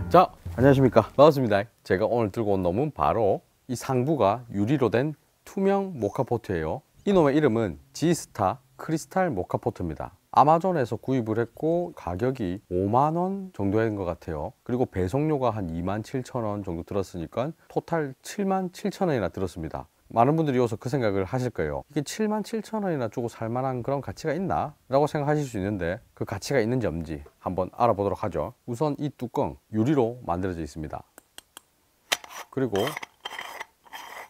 자, 안녕하십니까. 반갑습니다. 제가 오늘 들고 온 놈은 바로 이 상부가 유리로 된 투명 모카포트예요. 이놈의 이름은 G스타 크리스탈 모카포트입니다. 아마존에서 구입을 했고 가격이 5만원 정도인 것 같아요. 그리고 배송료가 한 27,000원 정도 들었으니까 토탈 77,000원이나 들었습니다. 많은 분들이 여기서 그 생각을 하실 거예요. 이게 77,000원이나 주고 살만한 그런 가치가 있나? 라고 생각하실 수 있는데 그 가치가 있는지 없는지 한번 알아보도록 하죠. 우선 이 뚜껑 유리로 만들어져 있습니다. 그리고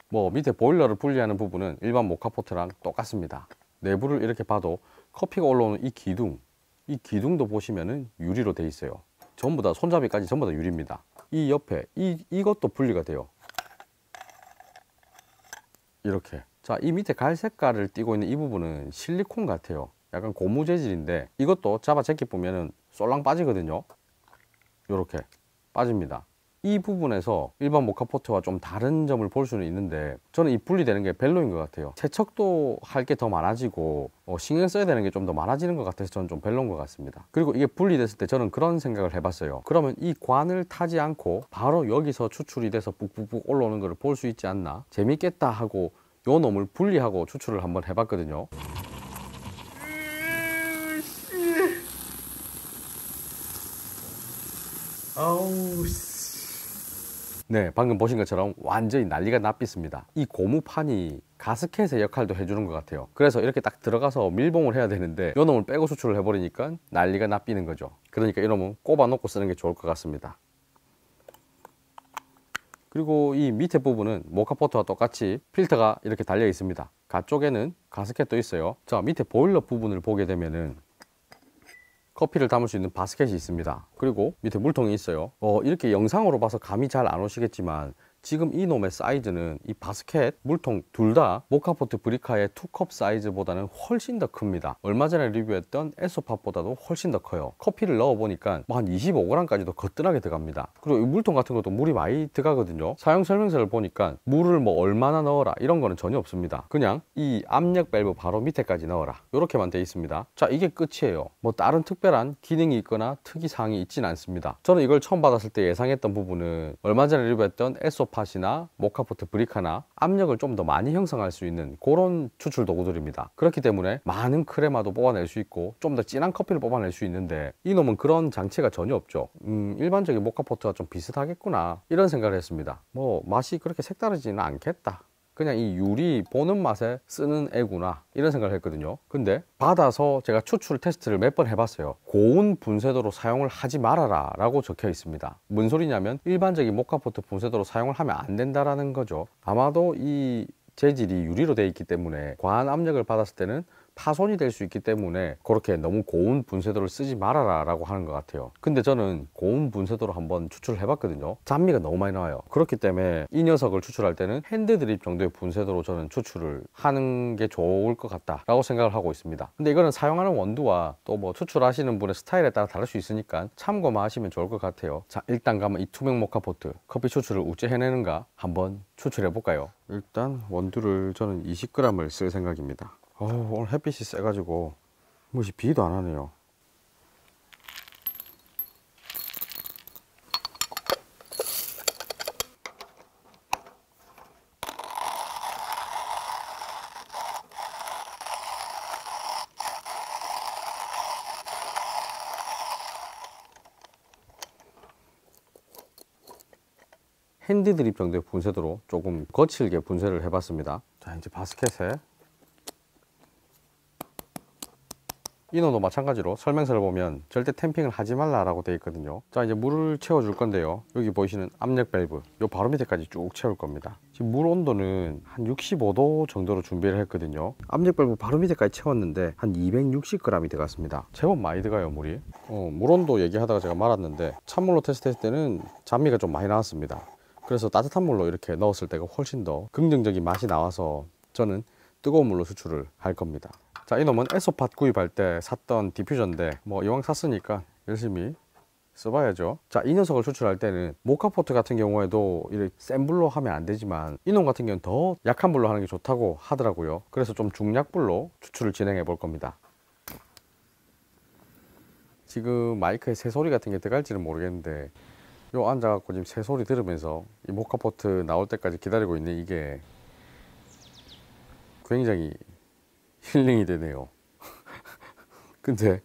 뭐 밑에 보일러를 분리하는 부분은 일반 모카포트랑 똑같습니다. 내부를 이렇게 봐도 커피가 올라오는 이 기둥도 보시면은 유리로 돼 있어요. 전부 다 손잡이까지 전부 다 유리입니다. 이 옆에 이것도 분리가 돼요. 이렇게. 자, 이 밑에 갈색깔을 띠고 있는 이 부분은 실리콘 같아요. 약간 고무 재질인데 이것도 잡아 제끼 보면은 쏠랑 빠지거든요. 이렇게 빠집니다. 이 부분에서 일반 모카포트와 좀 다른 점을 볼 수는 있는데 저는 이 분리되는 게 별로인 것 같아요. 세척도 할 게 더 많아지고 신경 써야 되는 게 좀 더 많아지는 것 같아서 저는 좀 별로인 것 같습니다. 그리고 이게 분리됐을 때 저는 그런 생각을 해봤어요. 그러면 이 관을 타지 않고 바로 여기서 추출이 돼서 뿍뿍뿍 올라오는 걸 볼 수 있지 않나? 재밌겠다 하고 요 놈을 분리하고 추출을 한번 해봤거든요. 아우 네, 방금 보신 것처럼 완전히 난리가 났습니다. 이 고무판이 가스켓의 역할도 해주는 것 같아요. 그래서 이렇게 딱 들어가서 밀봉을 해야 되는데 이놈을 빼고 수출을 해버리니까 난리가 나비는 거죠. 그러니까 이놈은 꼽아 놓고 쓰는 게 좋을 것 같습니다. 그리고 이 밑에 부분은 모카포트와 똑같이 필터가 이렇게 달려 있습니다. 가쪽에는 가스켓도 있어요. 자, 밑에 보일러 부분을 보게 되면은 커피를 담을 수 있는 바스켓이 있습니다. 그리고 밑에 물통이 있어요. 이렇게 영상으로 봐서 감이 잘 안 오시겠지만 지금 이놈의 사이즈는 이 바스켓, 물통 둘 다 모카포트 브리카의 2컵 사이즈보다는 훨씬 더 큽니다. 얼마 전에 리뷰했던 에소팟보다도 훨씬 더 커요. 커피를 넣어보니까 한 25g까지도 거뜬하게 들어갑니다. 그리고 이 물통 같은 것도 물이 많이 들어가거든요. 사용 설명서를 보니까 물을 뭐 얼마나 넣어라 이런 거는 전혀 없습니다. 그냥 이 압력 밸브 바로 밑에까지 넣어라 이렇게만 되어 있습니다. 자, 이게 끝이에요. 뭐 다른 특별한 기능이 있거나 특이사항이 있진 않습니다. 저는 이걸 처음 받았을 때 예상했던 부분은 얼마 전에 리뷰했던 에소팟이나 모카포트 브리카나 압력을 좀 더 많이 형성할 수 있는 그런 추출 도구들입니다. 그렇기 때문에 많은 크레마도 뽑아낼 수 있고 좀 더 진한 커피를 뽑아낼 수 있는데 이놈은 그런 장치가 전혀 없죠. 일반적인 모카포트와 좀 비슷하겠구나 이런 생각을 했습니다. 뭐 맛이 그렇게 색다르지는 않겠다, 그냥 이 유리 보는 맛에 쓰는 애구나 이런 생각을 했거든요. 근데 받아서 제가 추출 테스트를 몇 번 해봤어요. 고운 분쇄도로 사용을 하지 말아라 라고 적혀 있습니다. 뭔 소리냐면 일반적인 모카포트 분쇄도로 사용을 하면 안 된다라는 거죠. 아마도 이 재질이 유리로 되어 있기 때문에 과한 압력을 받았을 때는 파손이 될 수 있기 때문에 그렇게 너무 고운 분쇄도를 쓰지 말아라 라고 하는 것 같아요. 근데 저는 고운 분쇄도로 한번 추출을 해봤거든요. 잔미가 너무 많이 나와요. 그렇기 때문에 이 녀석을 추출할 때는 핸드 드립 정도의 분쇄도로 저는 추출을 하는 게 좋을 것 같다 라고 생각을 하고 있습니다. 근데 이거는 사용하는 원두와 또 뭐 추출하시는 분의 스타일에 따라 다를 수 있으니까 참고만 하시면 좋을 것 같아요. 자, 일단 가면 이 투명 모카포트 커피 추출을 어째 해내는가 한번 추출해 볼까요? 일단 원두를 저는 20g을 쓸 생각입니다. 오늘 햇빛이 세가지고 무시 비도 안 하네요. 핸드 드립 정도의 분쇄도로 조금 거칠게 분쇄를 해봤습니다. 자, 이제 바스켓에 이놈도 마찬가지로 설명서를 보면 절대 탬핑을 하지 말라라고 되어 있거든요. 자, 이제 물을 채워 줄 건데요. 여기 보이시는 압력 밸브 요 바로 밑에까지 쭉 채울 겁니다. 지금 물 온도는 한 65도 정도로 준비를 했거든요. 압력 밸브 바로 밑에까지 채웠는데 한 260g이 들어갔습니다. 제법 많이 들어가요, 물이. 물 온도 얘기하다가 제가 말았는데 찬물로 테스트했을 때는 잔미가 좀 많이 나왔습니다. 그래서 따뜻한 물로 이렇게 넣었을 때가 훨씬 더 긍정적인 맛이 나와서 저는 뜨거운 물로 추출을 할 겁니다. 자, 이놈은 에소팟 구입할 때 샀던 디퓨저인데 뭐 이왕 샀으니까 열심히 써봐야죠. 자, 이 녀석을 추출할 때는 모카포트 같은 경우에도 이렇게 센 불로 하면 안 되지만 이놈 같은 경우는 더 약한 불로 하는 게 좋다고 하더라고요. 그래서 좀 중약불로 추출을 진행해 볼 겁니다. 지금 마이크에 새소리 같은 게 들어갈지는 모르겠는데 요 앉아갖고 지금 새소리 들으면서 이 모카포트 나올 때까지 기다리고 있는 이게 굉장히 힐링이 되네요. 근데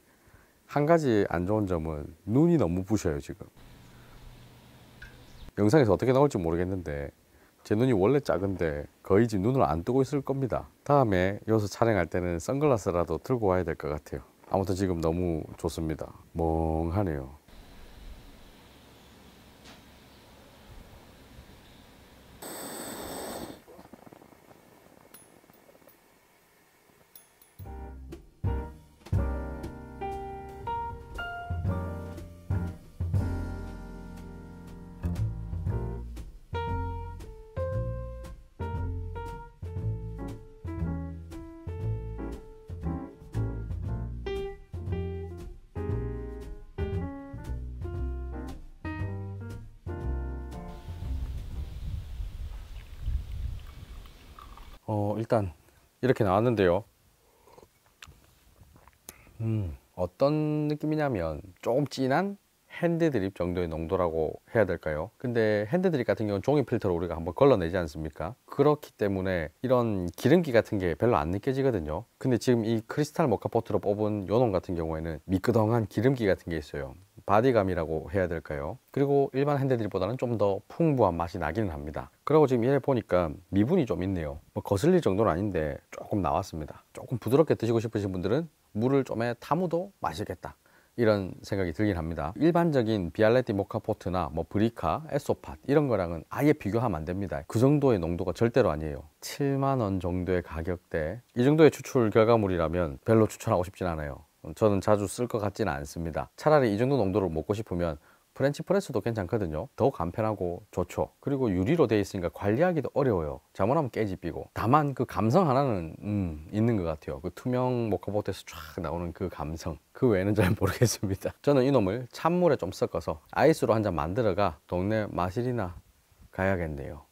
한 가지 안 좋은 점은 눈이 너무 부셔요. 지금 영상에서 어떻게 나올지 모르겠는데 제 눈이 원래 작은데 거의 지금 눈을 안 뜨고 있을 겁니다. 다음에 여기서 촬영할 때는 선글라스라도 들고 와야 될 것 같아요. 아무튼 지금 너무 좋습니다. 멍하네요. 일단 이렇게 나왔는데요. 어떤 느낌이냐면 조금 진한 핸드드립 정도의 농도라고 해야 될까요? 근데 핸드드립 같은 경우는 종이 필터로 우리가 한번 걸러내지 않습니까? 그렇기 때문에 이런 기름기 같은 게 별로 안 느껴지거든요. 근데 지금 이 크리스탈 모카포트로 뽑은 요놈 같은 경우에는 미끄덩한 기름기 같은 게 있어요. 바디감이라고 해야 될까요? 그리고 일반 핸드드립보다는 좀 더 풍부한 맛이 나기는 합니다. 그리고 지금 얘 보니까 미분이 좀 있네요. 뭐 거슬릴 정도는 아닌데 조금 나왔습니다. 조금 부드럽게 드시고 싶으신 분들은 물을 좀에 타무도 맛있겠다, 이런 생각이 들긴 합니다. 일반적인 비알레티 모카포트나 뭐 브리카, 에소팟 이런 거랑은 아예 비교하면 안 됩니다. 그 정도의 농도가 절대로 아니에요. 7만 원 정도의 가격대, 이 정도의 추출 결과물이라면 별로 추천하고 싶진 않아요. 저는 자주 쓸 것 같지는 않습니다. 차라리 이 정도 농도를 먹고 싶으면 프렌치 프레스도 괜찮거든요. 더 간편하고 좋죠. 그리고 유리로 되어 있으니까 관리하기도 어려워요. 잘못하면 깨지삐고. 다만 그 감성 하나는 있는 것 같아요. 그 투명 모카포트에서 쫙 나오는 그 감성, 그 외에는 잘 모르겠습니다. 저는 이놈을 찬물에 좀 섞어서 아이스로 한 잔 만들어가 동네 마실이나 가야겠네요.